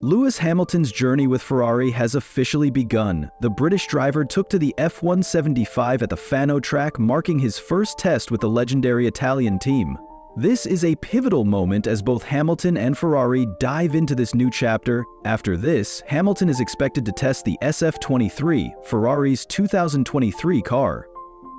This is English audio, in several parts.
Lewis Hamilton's journey with Ferrari has officially begun. The British driver took to the F175 at the Fano track, marking his first test with the legendary Italian team. This is a pivotal moment as both Hamilton and Ferrari dive into this new chapter. After this, Hamilton is expected to test the SF23, Ferrari's 2023 car.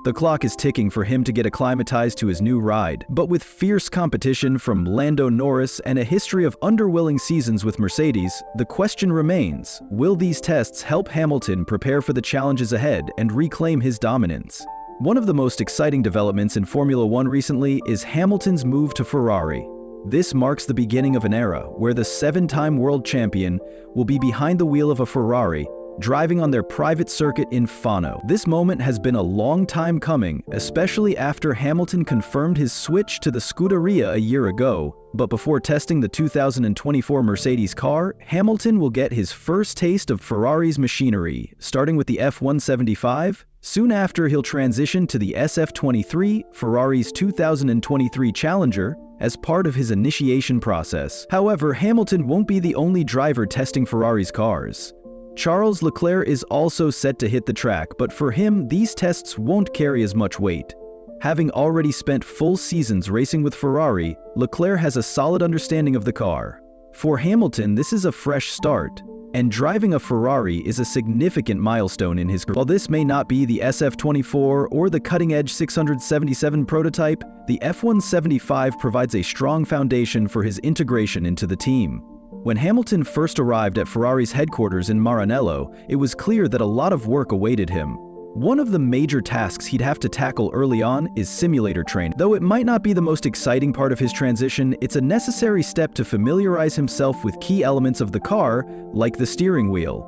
The clock is ticking for him to get acclimatized to his new ride, but with fierce competition from Lando Norris and a history of underwhelming seasons with Mercedes, the question remains, will these tests help Hamilton prepare for the challenges ahead and reclaim his dominance? One of the most exciting developments in Formula One recently is Hamilton's move to Ferrari. This marks the beginning of an era where the seven-time world champion will be behind the wheel of a Ferrari, driving on their private circuit in Fano. This moment has been a long time coming, especially after Hamilton confirmed his switch to the Scuderia a year ago. But before testing the 2024 Mercedes car, Hamilton will get his first taste of Ferrari's machinery, starting with the F175. Soon after, he'll transition to the SF23, Ferrari's 2023 Challenger, as part of his initiation process. However, Hamilton won't be the only driver testing Ferrari's cars. Charles Leclerc is also set to hit the track, but for him, these tests won't carry as much weight. Having already spent full seasons racing with Ferrari, Leclerc has a solid understanding of the car. For Hamilton, this is a fresh start, and driving a Ferrari is a significant milestone in his career. While this may not be the SF24 or the cutting-edge 677 prototype, the F175 provides a strong foundation for his integration into the team. When Hamilton first arrived at Ferrari's headquarters in Maranello, it was clear that a lot of work awaited him. One of the major tasks he'd have to tackle early on is simulator training. Though it might not be the most exciting part of his transition, it's a necessary step to familiarize himself with key elements of the car, like the steering wheel.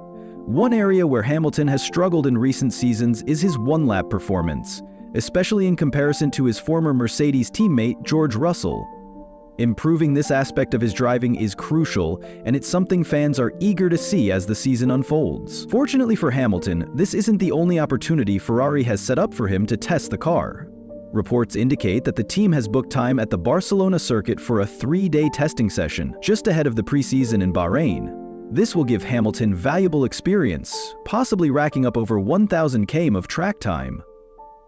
One area where Hamilton has struggled in recent seasons is his one-lap performance, especially in comparison to his former Mercedes teammate George Russell. Improving this aspect of his driving is crucial, and it's something fans are eager to see as the season unfolds. Fortunately for Hamilton, this isn't the only opportunity Ferrari has set up for him to test the car. Reports indicate that the team has booked time at the Barcelona circuit for a 3-day testing session, just ahead of the preseason in Bahrain. This will give Hamilton valuable experience, possibly racking up over 1,000 km of track time.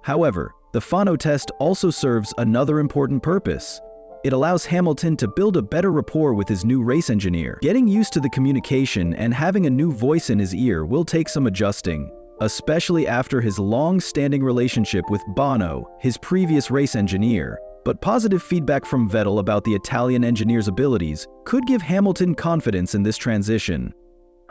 However, the Fano test also serves another important purpose. It allows Hamilton to build a better rapport with his new race engineer. Getting used to the communication and having a new voice in his ear will take some adjusting, especially after his long-standing relationship with Bono, his previous race engineer. But positive feedback from Vettel about the Italian engineer's abilities could give Hamilton confidence in this transition.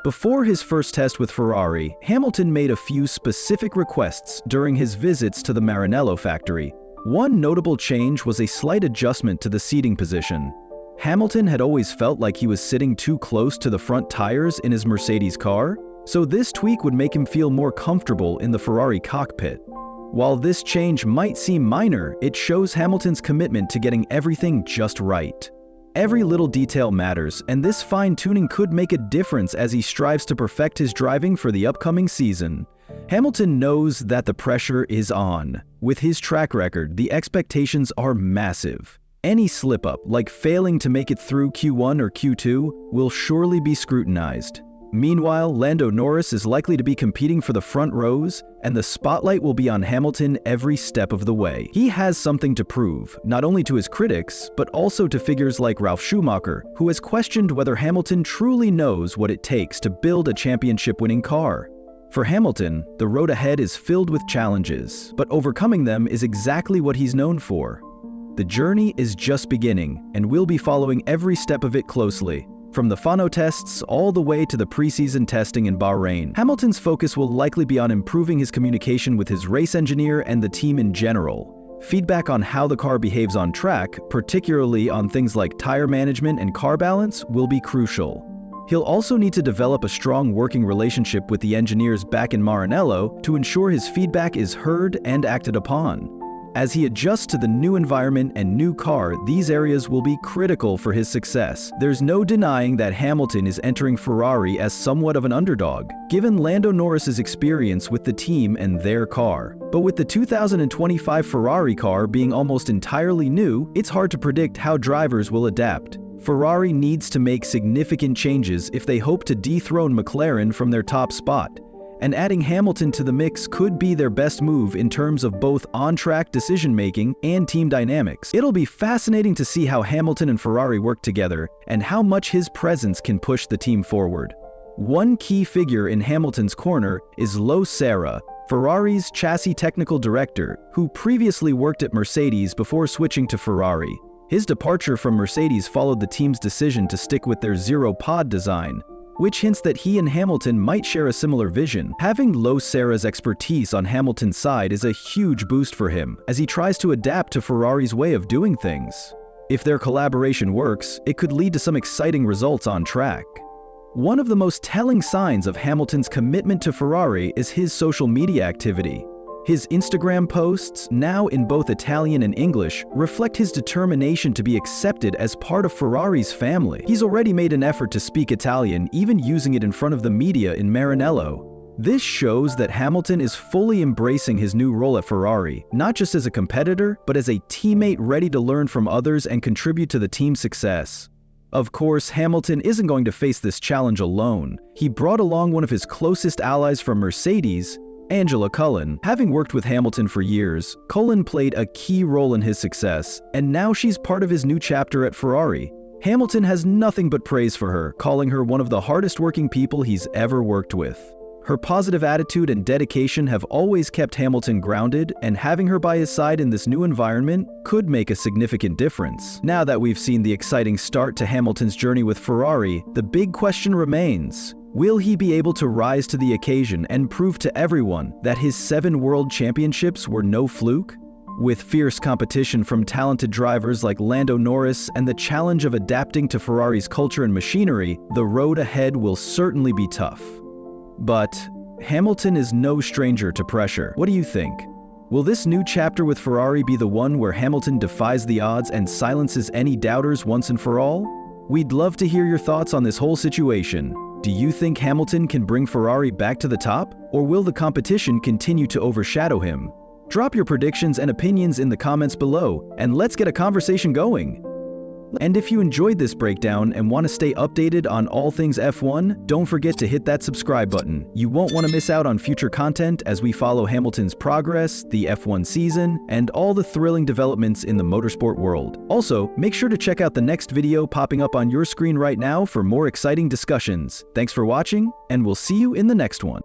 Before his first test with Ferrari, Hamilton made a few specific requests during his visits to the Maranello factory. One notable change was a slight adjustment to the seating position. Hamilton had always felt like he was sitting too close to the front tires in his Mercedes car, so this tweak would make him feel more comfortable in the Ferrari cockpit. While this change might seem minor, it shows Hamilton's commitment to getting everything just right. Every little detail matters, and this fine-tuning could make a difference as he strives to perfect his driving for the upcoming season. Hamilton knows that the pressure is on. With his track record, the expectations are massive. Any slip-up, like failing to make it through Q1 or Q2, will surely be scrutinized. Meanwhile, Lando Norris is likely to be competing for the front rows, and the spotlight will be on Hamilton every step of the way. He has something to prove, not only to his critics, but also to figures like Ralf Schumacher, who has questioned whether Hamilton truly knows what it takes to build a championship-winning car. For Hamilton, the road ahead is filled with challenges, but overcoming them is exactly what he's known for. The journey is just beginning, and we'll be following every step of it closely. From the Fano tests all the way to the preseason testing in Bahrain, Hamilton's focus will likely be on improving his communication with his race engineer and the team in general. Feedback on how the car behaves on track, particularly on things like tire management and car balance, will be crucial. He'll also need to develop a strong working relationship with the engineers back in Maranello to ensure his feedback is heard and acted upon. As he adjusts to the new environment and new car, these areas will be critical for his success. There's no denying that Hamilton is entering Ferrari as somewhat of an underdog, given Lando Norris's experience with the team and their car. But with the 2025 Ferrari car being almost entirely new, it's hard to predict how drivers will adapt. Ferrari needs to make significant changes if they hope to dethrone McLaren from their top spot, and adding Hamilton to the mix could be their best move in terms of both on-track decision-making and team dynamics. It'll be fascinating to see how Hamilton and Ferrari work together and how much his presence can push the team forward. One key figure in Hamilton's corner is Lo Serra, Ferrari's chassis technical director, who previously worked at Mercedes before switching to Ferrari. His departure from Mercedes followed the team's decision to stick with their zero-pod design, which hints that he and Hamilton might share a similar vision. Having Lo Serra's expertise on Hamilton's side is a huge boost for him, as he tries to adapt to Ferrari's way of doing things. If their collaboration works, it could lead to some exciting results on track. One of the most telling signs of Hamilton's commitment to Ferrari is his social media activity. His Instagram posts, now in both Italian and English, reflect his determination to be accepted as part of Ferrari's family. He's already made an effort to speak Italian, even using it in front of the media in Maranello. This shows that Hamilton is fully embracing his new role at Ferrari, not just as a competitor, but as a teammate ready to learn from others and contribute to the team's success. Of course, Hamilton isn't going to face this challenge alone. He brought along one of his closest allies from Mercedes, Angela Cullen. Having worked with Hamilton for years, Cullen played a key role in his success, and now she's part of his new chapter at Ferrari. Hamilton has nothing but praise for her, calling her one of the hardest working people he's ever worked with. Her positive attitude and dedication have always kept Hamilton grounded, and having her by his side in this new environment could make a significant difference. Now that we've seen the exciting start to Hamilton's journey with Ferrari, the big question remains: will he be able to rise to the occasion and prove to everyone that his 7 world championships were no fluke? With fierce competition from talented drivers like Lando Norris and the challenge of adapting to Ferrari's culture and machinery, the road ahead will certainly be tough. But Hamilton is no stranger to pressure. What do you think? Will this new chapter with Ferrari be the one where Hamilton defies the odds and silences any doubters once and for all? We'd love to hear your thoughts on this whole situation. Do you think Hamilton can bring Ferrari back to the top, or will the competition continue to overshadow him? Drop your predictions and opinions in the comments below, and let's get a conversation going. And if you enjoyed this breakdown and want to stay updated on all things F1, don't forget to hit that subscribe button. You won't want to miss out on future content as we follow Hamilton's progress, the F1 season, and all the thrilling developments in the motorsport world. Also, make sure to check out the next video popping up on your screen right now for more exciting discussions. Thanks for watching, and we'll see you in the next one.